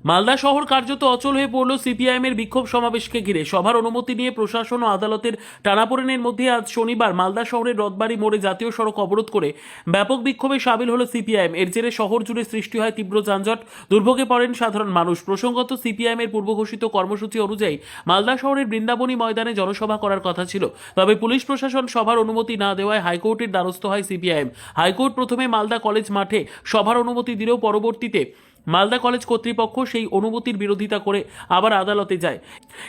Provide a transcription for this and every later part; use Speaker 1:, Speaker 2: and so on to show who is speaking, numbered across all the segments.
Speaker 1: মালদা শহর কার্যত অচল হয়ে পড়ল সিপিআইএমের বিক্ষোভ সমাবেশকে ঘিরে। সভার অনুমতি নিয়ে প্রশাসন ও আদালতের টানাপোড়েনের মধ্যে আজ শনিবার মালদা শহরের রথবাড়ি মোড়ে জাতীয় সড়ক অবরোধ করে ব্যাপক বিক্ষোভে সামিল হল সিপিআইএম। এর জেরে শহর জুড়ে সৃষ্টি হয় তীব্র যানজট, দুর্ভোগে পড়েন সাধারণ মানুষ। প্রসঙ্গত, সিপিআইএমের পূর্বঘোষিত কর্মসূচি অনুযায়ী মালদা শহরের বৃন্দাবনী ময়দানে জনসভা করার কথা ছিল, তবে পুলিশ প্রশাসন সভার অনুমতি না দেওয়ায় হাইকোর্টের দ্বারস্থ হয় সিপিআইএম। হাইকোর্ট প্রথমে মালদা কলেজ মাঠে সভার অনুমতি দিলেও পরবর্তীতে মালদা কলেজ কর্তৃপক্ষ সেই অনুমতির বিরোধিতা করে আবার আদালতে যায়।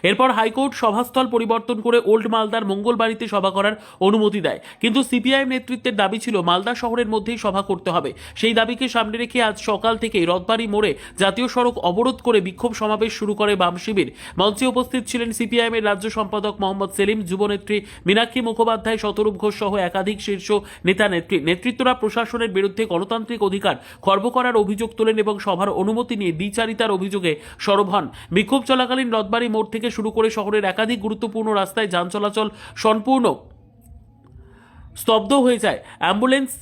Speaker 1: এরপর হাইকোর্ট সভাস্থল পরিবর্তন করে ওল্ড মালদার মঙ্গলবাড়িতে সভা করার অনুমতি দেয়, কিন্তু সিপিআইএম নেতৃত্বের দাবি ছিল মালদা শহরের মধ্যেই সভা করতে হবে। সেই দাবিকে সামনে রেখে আজ সকাল থেকেই রথবাড়ি মোড়ে জাতীয় সড়ক অবরোধ করে বিক্ষোভ সমাবেশ শুরু করে বাম শিবির। মঞ্চে উপস্থিত ছিলেন সিপিআইএমের রাজ্য সম্পাদক মোহাম্মদ সেলিম, যুবনেত্রী মীনাক্ষী মুখোপাধ্যায়, শতরূপ ঘোষ সহ একাধিক শীর্ষ নেতা নেতৃত্বরা প্রশাসনের বিরুদ্ধে গণতান্ত্রিক অধিকার খর্ব করার অভিযোগ তোলেন এবং সভার অনুমতি নিয়ে দ্বিচারিতার অভিযোগে সরব হন। বিক্ষোভ চলাকালীন রথবাড়ি মোড় থেকে শুরু করে শহরের একাধিক গুরুত্বপূর্ণ রাস্তায় যান চলাচল সম্পূর্ণ স্তব্ধ হয়ে যায়। অ্যাম্বুলেন্স,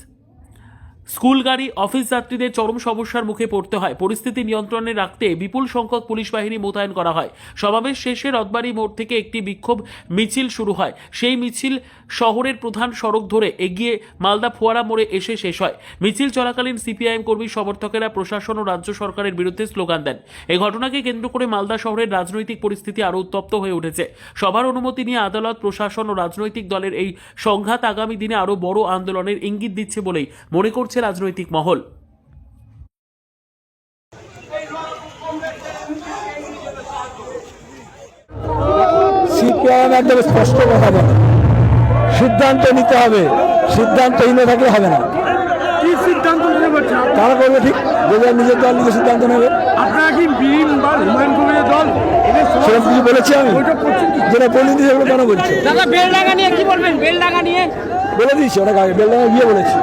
Speaker 1: স্কুল গাড়ি, অফিস যাত্রীদের চরম সমস্যার মুখে পড়তে হয়। পরিস্থিতি নিয়ন্ত্রণে রাখতে বিপুল সংখ্যক পুলিশ বাহিনী মোতায়েন করা হয়। সমাবেশ শেষে রথবাড়ি মোড় থেকে একটি বিক্ষোভ মিছিল শুরু হয়। সেই মিছিল শহরের প্রধান সড়ক ধরে এগিয়ে মালদা ফোয়ারা মোড়ে এসে শেষ হয়। মিছিল চলাকালীন সিপিআইএম কর্মী সমর্থকেরা প্রশাসন ও রাজ্য সরকারের বিরুদ্ধে স্লোগান দেন। এই ঘটনাকে কেন্দ্র করে মালদা শহরের রাজনৈতিক পরিস্থিতি আরও উত্তপ্ত হয়ে উঠেছে। সভার অনুমতি নিয়ে আদালত, প্রশাসন ও রাজনৈতিক দলের এই সংঘাত আগামী দিনে আরও বড় আন্দোলনের ইঙ্গিত দিচ্ছে বলেই মনে করছে রাজনৈতিক মহল।
Speaker 2: সিপিআইএম একদম স্পষ্ট কথা বলে, সিদ্ধান্ত নিতে হবে, সিদ্ধান্তহীন থাকলে হবে না।
Speaker 3: কি সিদ্ধান্ত নিতে পারছেন
Speaker 2: তারা করবে ঠিক, যে নিজের দল নিজে সিদ্ধান্ত নেবে।
Speaker 3: আপনারা কি বীর বা হুমায়ুন কবিরের দল
Speaker 2: সেরকম কিছু বলেছি আমি, যেটা বলিনি সেগুলো কেন বলছি?
Speaker 4: দাদা বেলডাঙ্গা নিয়ে কি বলবেন? বেলডাঙ্গা নিয়ে
Speaker 2: বলে দিয়েছি, ওটা আগে বেলডাঙ্গা গিয়ে বলেছি।